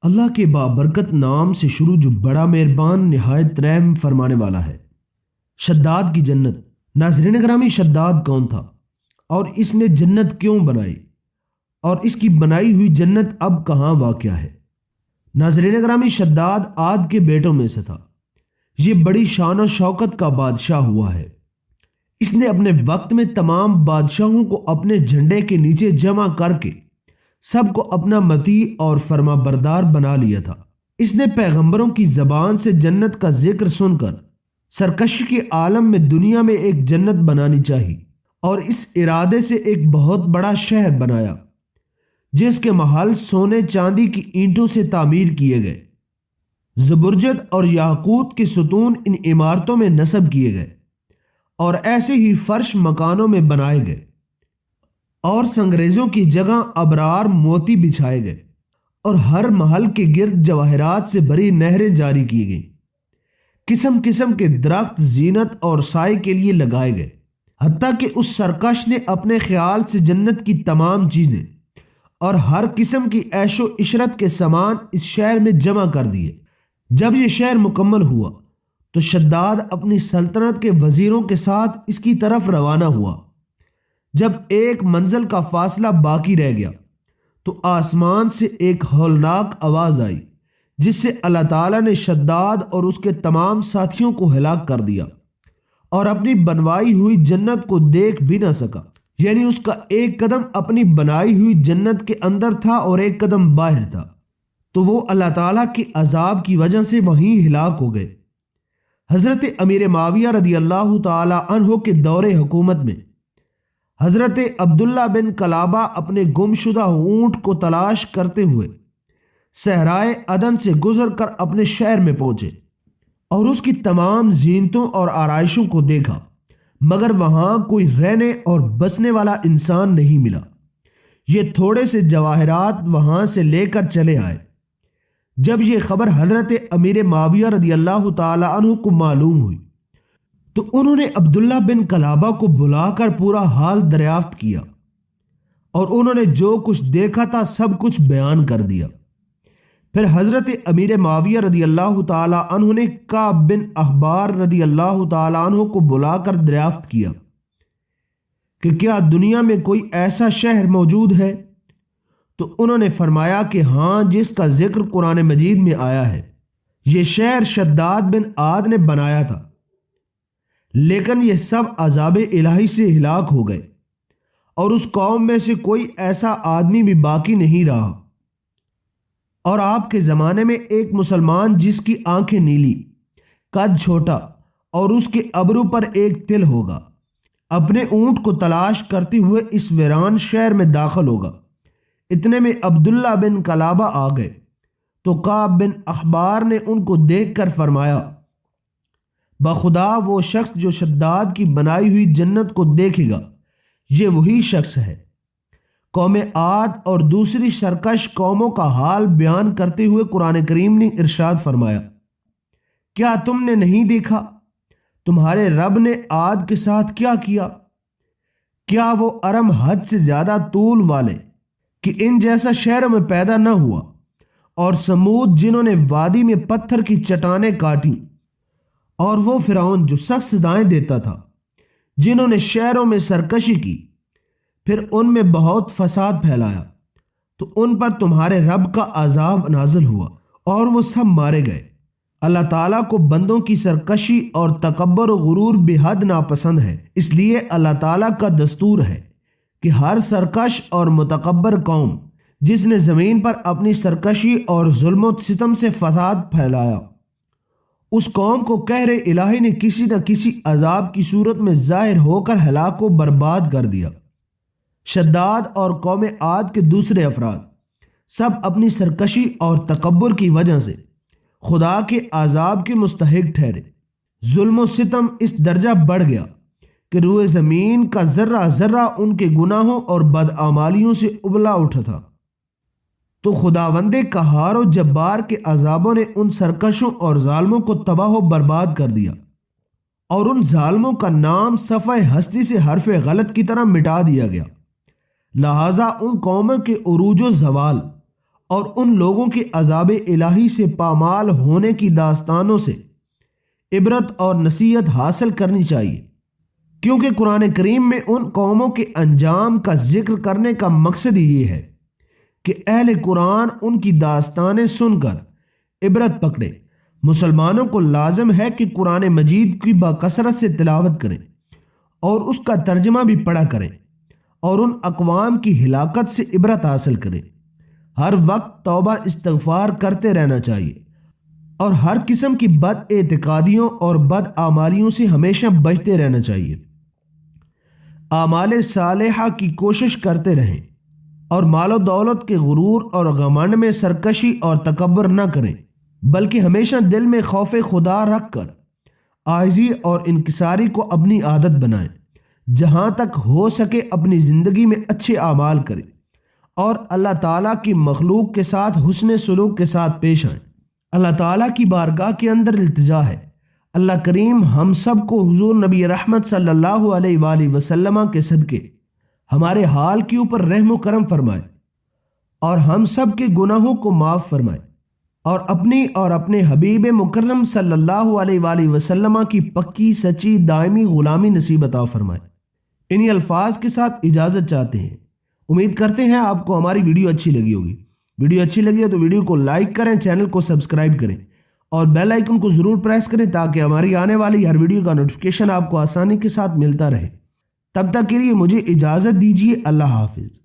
اللہ کے بابرکت نام سے شروع جو بڑا مہربان نہایت رحم فرمانے والا ہے۔ شداد کی جنت۔ ناظرین گرامی، شداد کون تھا اور اس نے جنت کیوں بنائی اور اس کی بنائی ہوئی جنت اب کہاں واقع ہے؟ ناظرین گرامی، شداد عاد کے بیٹوں میں سے تھا۔ یہ بڑی شان و شوکت کا بادشاہ ہوا ہے۔ اس نے اپنے وقت میں تمام بادشاہوں کو اپنے جھنڈے کے نیچے جمع کر کے سب کو اپنا مطیع اور فرما بردار بنا لیا تھا۔ اس نے پیغمبروں کی زبان سے جنت کا ذکر سن کر سرکشی کے عالم میں دنیا میں ایک جنت بنانی چاہی اور اس ارادے سے ایک بہت بڑا شہر بنایا جس کے محل سونے چاندی کی اینٹوں سے تعمیر کیے گئے۔ زبرجد اور یاقوت کے ستون ان عمارتوں میں نصب کیے گئے اور ایسے ہی فرش مکانوں میں بنائے گئے اور سنگریزوں کی جگہ ابرار موتی بچھائے گئے اور ہر محل کے گرد جواہرات سے بھری نہریں جاری کی گئیں۔ قسم قسم کے درخت زینت اور سائے کے لیے لگائے گئے، حتیٰ کہ اس سرکش نے اپنے خیال سے جنت کی تمام چیزیں اور ہر قسم کی عیش و عشرت کے سامان اس شہر میں جمع کر دیے۔ جب یہ شہر مکمل ہوا تو شداد اپنی سلطنت کے وزیروں کے ساتھ اس کی طرف روانہ ہوا۔ جب ایک منزل کا فاصلہ باقی رہ گیا تو آسمان سے ایک ہولناک آواز آئی جس سے اللہ تعالیٰ نے شداد اور اس کے تمام ساتھیوں کو ہلاک کر دیا اور اپنی بنوائی ہوئی جنت کو دیکھ بھی نہ سکا۔ یعنی اس کا ایک قدم اپنی بنائی ہوئی جنت کے اندر تھا اور ایک قدم باہر تھا، تو وہ اللہ تعالیٰ کے عذاب کی وجہ سے وہیں ہلاک ہو گئے۔ حضرت امیر معاویہ رضی اللہ تعالی عنہ کے دور حکومت میں حضرت عبداللہ بن قلابہ اپنے گم شدہ اونٹ کو تلاش کرتے ہوئے صحرائے عدن سے گزر کر اپنے شہر میں پہنچے اور اس کی تمام زینتوں اور آرائشوں کو دیکھا، مگر وہاں کوئی رہنے اور بسنے والا انسان نہیں ملا۔ یہ تھوڑے سے جواہرات وہاں سے لے کر چلے آئے۔ جب یہ خبر حضرت امیر معاویہ رضی اللہ تعالی عنہ کو معلوم ہوئی تو انہوں نے عبداللہ بن قلابہ کو بلا کر پورا حال دریافت کیا اور انہوں نے جو کچھ دیکھا تھا سب کچھ بیان کر دیا۔ پھر حضرت امیر معاویہ رضی اللہ تعالی عنہ نے کعب بن احبار رضی اللہ تعالی عنہ کو بلا کر دریافت کیا کہ کیا دنیا میں کوئی ایسا شہر موجود ہے؟ تو انہوں نے فرمایا کہ ہاں، جس کا ذکر قرآن مجید میں آیا ہے۔ یہ شہر شداد بن عاد نے بنایا تھا، لیکن یہ سب عذاب الہی سے ہلاک ہو گئے اور اس قوم میں سے کوئی ایسا آدمی بھی باقی نہیں رہا۔ اور آپ کے زمانے میں ایک مسلمان جس کی آنکھیں نیلی، قد چھوٹا اور اس کے ابرو پر ایک تل ہوگا، اپنے اونٹ کو تلاش کرتے ہوئے اس ویران شہر میں داخل ہوگا۔ اتنے میں عبداللہ بن قلابہ آ گئے تو کعب بن احبار نے ان کو دیکھ کر فرمایا، بخدا وہ شخص جو شداد کی بنائی ہوئی جنت کو دیکھے گا، یہ وہی شخص ہے۔ قوم عاد اور دوسری سرکش قوموں کا حال بیان کرتے ہوئے قرآن کریم نے ارشاد فرمایا، کیا تم نے نہیں دیکھا تمہارے رب نے عاد کے ساتھ کیا کیا؟ کیا وہ ارم حد سے زیادہ طول والے کہ ان جیسا شہروں میں پیدا نہ ہوا، اور سمود جنہوں نے وادی میں پتھر کی چٹانیں کاٹیں، اور وہ فرعون جو سخت سزائیں دیتا تھا، جنہوں نے شہروں میں سرکشی کی پھر ان میں بہت فساد پھیلایا، تو ان پر تمہارے رب کا عذاب نازل ہوا اور وہ سب مارے گئے۔ اللہ تعالیٰ کو بندوں کی سرکشی اور تکبر و غرور بے حد ناپسند ہے، اس لیے اللہ تعالیٰ کا دستور ہے کہ ہر سرکش اور متکبر قوم جس نے زمین پر اپنی سرکشی اور ظلم و ستم سے فساد پھیلایا، اس قوم کو قہر الہی نے کسی نہ کسی عذاب کی صورت میں ظاہر ہو کر ہلاک و برباد کر دیا۔ شداد اور قوم عاد کے دوسرے افراد سب اپنی سرکشی اور تکبر کی وجہ سے خدا کے عذاب کے مستحق ٹھہرے۔ ظلم و ستم اس درجہ بڑھ گیا کہ روئے زمین کا ذرہ ذرہ ان کے گناہوں اور بدعمالیوں سے ابلا اٹھا تھا، تو خداوند قہار و جبار کے عذابوں نے ان سرکشوں اور ظالموں کو تباہ و برباد کر دیا اور ان ظالموں کا نام صفحہ ہستی سے حرف غلط کی طرح مٹا دیا گیا۔ لہٰذا ان قوموں کے عروج و زوال اور ان لوگوں کے عذاب الہی سے پامال ہونے کی داستانوں سے عبرت اور نصیحت حاصل کرنی چاہیے، کیونکہ قرآن کریم میں ان قوموں کے انجام کا ذکر کرنے کا مقصد یہ ہے کہ اہل قرآن ان کی داستانیں سن کر عبرت پکڑے۔ مسلمانوں کو لازم ہے کہ قرآن مجید کی بکثرت سے تلاوت کریں اور اس کا ترجمہ بھی پڑھا کریں اور ان اقوام کی ہلاکت سے عبرت حاصل کریں۔ ہر وقت توبہ استغفار کرتے رہنا چاہیے اور ہر قسم کی بد اعتقادیوں اور بد اعمالیوں سے ہمیشہ بچتے رہنا چاہیے۔ اعمال صالحہ کی کوشش کرتے رہیں اور مال و دولت کے غرور اور گھمنڈ میں سرکشی اور تکبر نہ کریں، بلکہ ہمیشہ دل میں خوف خدا رکھ کر عاجزی اور انکساری کو اپنی عادت بنائیں۔ جہاں تک ہو سکے اپنی زندگی میں اچھے اعمال کریں اور اللہ تعالیٰ کی مخلوق کے ساتھ حسن سلوک کے ساتھ پیش آئیں۔ اللہ تعالیٰ کی بارگاہ کے اندر التجا ہے، اللہ کریم ہم سب کو حضور نبی رحمت صلی اللہ علیہ وآلہ وسلم کے صدقے ہمارے حال کے اوپر رحم و کرم فرمائے اور ہم سب کے گناہوں کو معاف فرمائے اور اپنی اور اپنے حبیب مکرم صلی اللہ علیہ وآلہ وسلم کی پکی سچی دائمی غلامی نصیب عطا فرمائے۔ انہی الفاظ کے ساتھ اجازت چاہتے ہیں۔ امید کرتے ہیں آپ کو ہماری ویڈیو اچھی لگی ہوگی۔ ویڈیو اچھی لگی ہے تو ویڈیو کو لائک کریں، چینل کو سبسکرائب کریں اور بیل آئیکن کو ضرور پریس کریں تاکہ ہماری آنے والی ہر ویڈیو کا نوٹیفیکیشن آپ کو آسانی کے ساتھ ملتا رہے۔ تب تک کے لیے مجھے اجازت دیجیے۔ اللہ حافظ۔